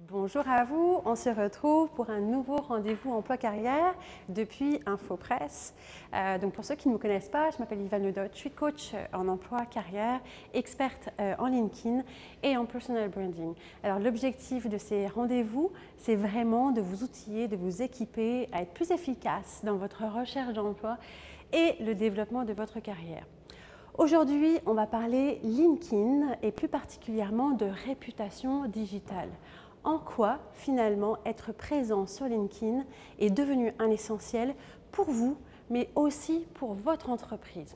Bonjour à vous, on se retrouve pour un nouveau rendez-vous emploi-carrière depuis InfoPresse. Donc pour ceux qui ne me connaissent pas, je m'appelle Yvan Ledot, je suis coach en emploi-carrière, experte en LinkedIn et en personal branding. Alors l'objectif de ces rendez-vous, c'est vraiment de vous outiller, de vous équiper à être plus efficace dans votre recherche d'emploi et le développement de votre carrière. Aujourd'hui, on va parler LinkedIn et plus particulièrement de réputation digitale. En quoi, finalement, être présent sur LinkedIn est devenu un essentiel pour vous, mais aussi pour votre entreprise.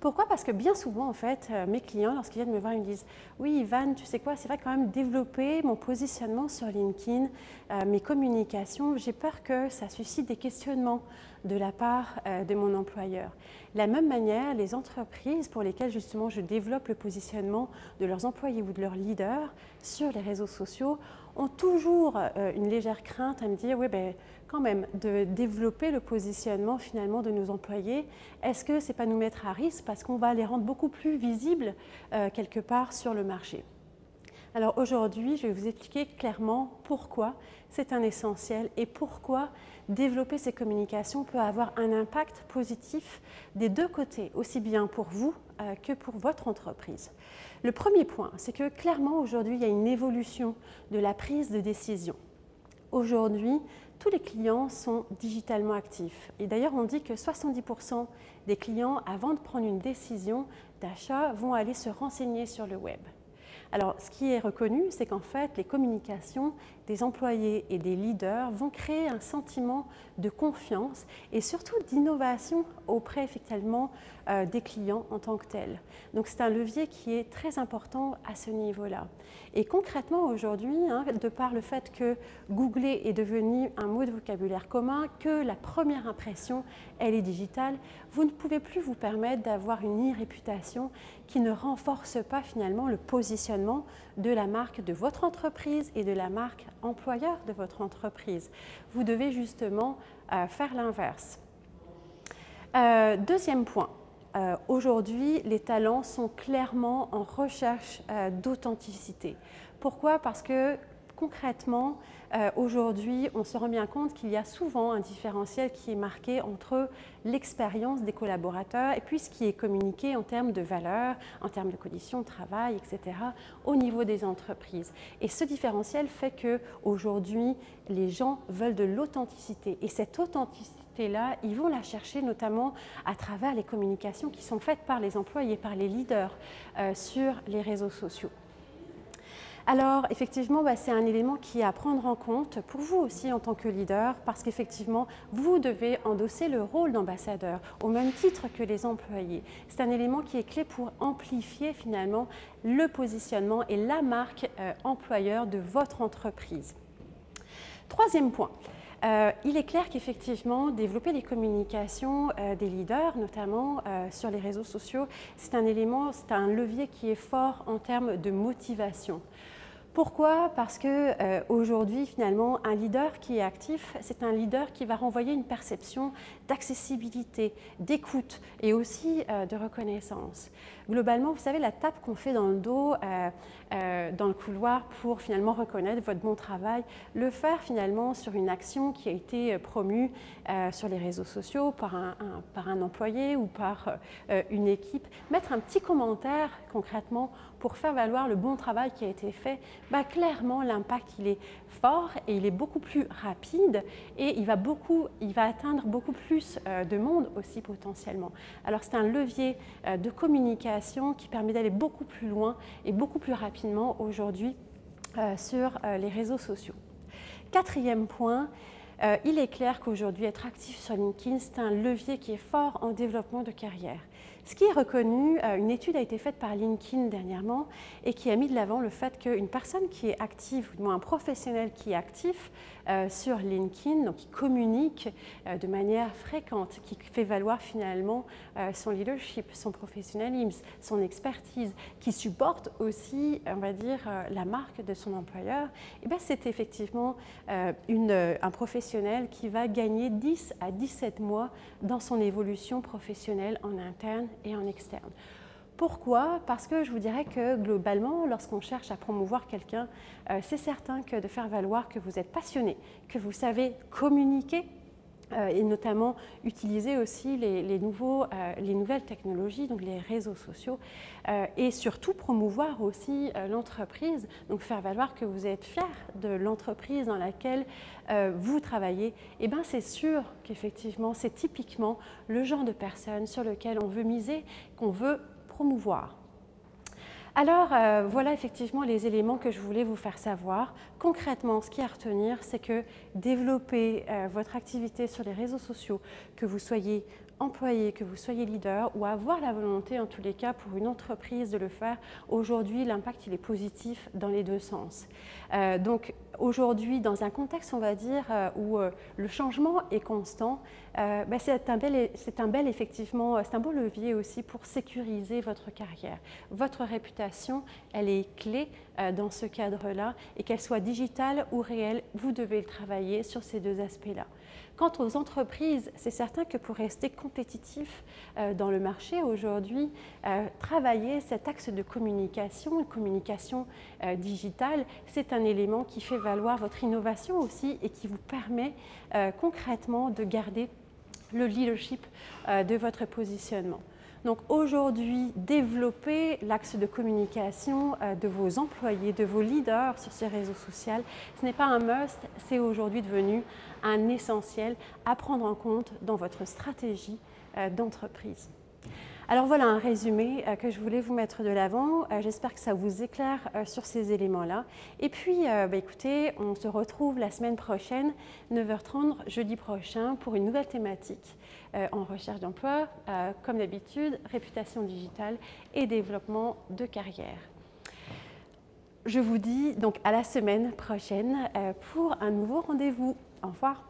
Pourquoi? Parce que bien souvent, en fait, mes clients, lorsqu'ils viennent me voir, ils me disent « Oui, Yvan, tu sais quoi, c'est vrai quand même développer mon positionnement sur LinkedIn, mes communications, j'ai peur que ça suscite des questionnements de la part de mon employeur. » De la même manière, les entreprises pour lesquelles justement je développe le positionnement de leurs employés ou de leurs leaders sur les réseaux sociaux ont toujours une légère crainte à me dire « Oui, ben, quand même, de développer le positionnement finalement de nos employés, est-ce que ce n'est pas nous mettre à risque parce qu'on va les rendre beaucoup plus visibles quelque part sur le marché ?» Alors aujourd'hui, je vais vous expliquer clairement pourquoi c'est un essentiel et pourquoi développer ces communications peut avoir un impact positif des deux côtés, aussi bien pour vous que pour votre entreprise. Le premier point, c'est que clairement aujourd'hui, il y a une évolution de la prise de décision. Aujourd'hui, tous les clients sont digitalement actifs. Et d'ailleurs, on dit que 70% des clients, avant de prendre une décision d'achat, vont aller se renseigner sur le web. Alors, ce qui est reconnu, c'est qu'en fait, les communications des employés et des leaders vont créer un sentiment de confiance et surtout d'innovation auprès effectivement des clients en tant que tels. Donc, c'est un levier qui est très important à ce niveau-là. Et concrètement, aujourd'hui, de par le fait que googler est devenu un mot de vocabulaire commun, que la première impression, elle est digitale, vous ne pouvez plus vous permettre d'avoir une e-réputation qui ne renforce pas finalement le positionnement de la marque de votre entreprise et de la marque employeur de votre entreprise. Vous devez justement faire l'inverse. Deuxième point, aujourd'hui, les talents sont clairement en recherche d'authenticité. Pourquoi? Parce que concrètement, aujourd'hui, on se rend bien compte qu'il y a souvent un différentiel qui est marqué entre l'expérience des collaborateurs et puis ce qui est communiqué en termes de valeurs, en termes de conditions de travail, etc., au niveau des entreprises. Et ce différentiel fait qu'aujourd'hui, les gens veulent de l'authenticité. Et cette authenticité-là, ils vont la chercher notamment à travers les communications qui sont faites par les employés, par les leaders sur les réseaux sociaux. Alors effectivement, c'est un élément qui est à prendre en compte pour vous aussi en tant que leader parce qu'effectivement, vous devez endosser le rôle d'ambassadeur au même titre que les employés. C'est un élément qui est clé pour amplifier finalement le positionnement et la marque employeur de votre entreprise. Troisième point. Il est clair qu'effectivement, développer les communications des leaders, notamment sur les réseaux sociaux, c'est un élément, c'est un levier qui est fort en termes de motivation. Pourquoi? Parce que aujourd'hui, finalement, un leader qui est actif, c'est un leader qui va renvoyer une perception d'accessibilité, d'écoute et aussi de reconnaissance. Globalement, vous savez, la tape qu'on fait dans le dos, dans le couloir pour finalement reconnaître votre bon travail, le faire finalement sur une action qui a été promue sur les réseaux sociaux par un employé ou par une équipe, mettre un petit commentaire concrètement pour faire valoir le bon travail qui a été fait, clairement l'impact il est fort et il est beaucoup plus rapide et il va atteindre beaucoup plus de monde aussi potentiellement. Alors c'est un levier de communication qui permet d'aller beaucoup plus loin et beaucoup plus rapidement aujourd'hui sur les réseaux sociaux. Quatrième point, il est clair qu'aujourd'hui être actif sur LinkedIn c'est un levier qui est fort en développement de carrière. Ce qui est reconnu, une étude a été faite par LinkedIn dernièrement et qui a mis de l'avant le fait qu'une personne qui est active, ou du moins un professionnel qui est actif sur LinkedIn, donc qui communique de manière fréquente, qui fait valoir finalement son leadership, son professionnalisme, son expertise, qui supporte aussi, on va dire, la marque de son employeur, et c'est effectivement un professionnel qui va gagner 10 à 17 mois dans son évolution professionnelle en interne et en externe. Pourquoi? Parce que je vous dirais que globalement, lorsqu'on cherche à promouvoir quelqu'un, c'est certain que de faire valoir que vous êtes passionné, que vous savez communiquer, et notamment utiliser aussi les nouvelles technologies, donc les réseaux sociaux, et surtout promouvoir aussi l'entreprise, donc faire valoir que vous êtes fier de l'entreprise dans laquelle vous travaillez, et bien c'est sûr qu'effectivement c'est typiquement le genre de personne sur lequel on veut miser, qu'on veut promouvoir. Alors voilà effectivement les éléments que je voulais vous faire savoir. Concrètement, ce qu'il y a à retenir, c'est que développer votre activité sur les réseaux sociaux, que vous soyez employé, que vous soyez leader ou avoir la volonté en tous les cas pour une entreprise de le faire, aujourd'hui l'impact il est positif dans les deux sens. Donc aujourd'hui dans un contexte on va dire où le changement est constant, c'est un beau levier aussi pour sécuriser votre carrière. Votre réputation elle est clé dans ce cadre-là et qu'elle soit digitale ou réelle, vous devez travailler sur ces deux aspects-là. Quant aux entreprises, c'est certain que pour rester compétitif dans le marché aujourd'hui, travailler cet axe de communication, une communication digitale, c'est un élément qui fait valoir votre innovation aussi et qui vous permet concrètement de garder le leadership de votre positionnement. Donc aujourd'hui, développer l'axe de communication de vos employés, de vos leaders sur ces réseaux sociaux, ce n'est pas un must, c'est aujourd'hui devenu un essentiel à prendre en compte dans votre stratégie d'entreprise. Alors voilà un résumé que je voulais vous mettre de l'avant. J'espère que ça vous éclaire sur ces éléments-là. Et puis, écoutez, on se retrouve la semaine prochaine, 9h30, jeudi prochain, pour une nouvelle thématique en recherche d'emploi, comme d'habitude, réputation digitale et développement de carrière. Je vous dis donc à la semaine prochaine pour un nouveau rendez-vous. Au revoir.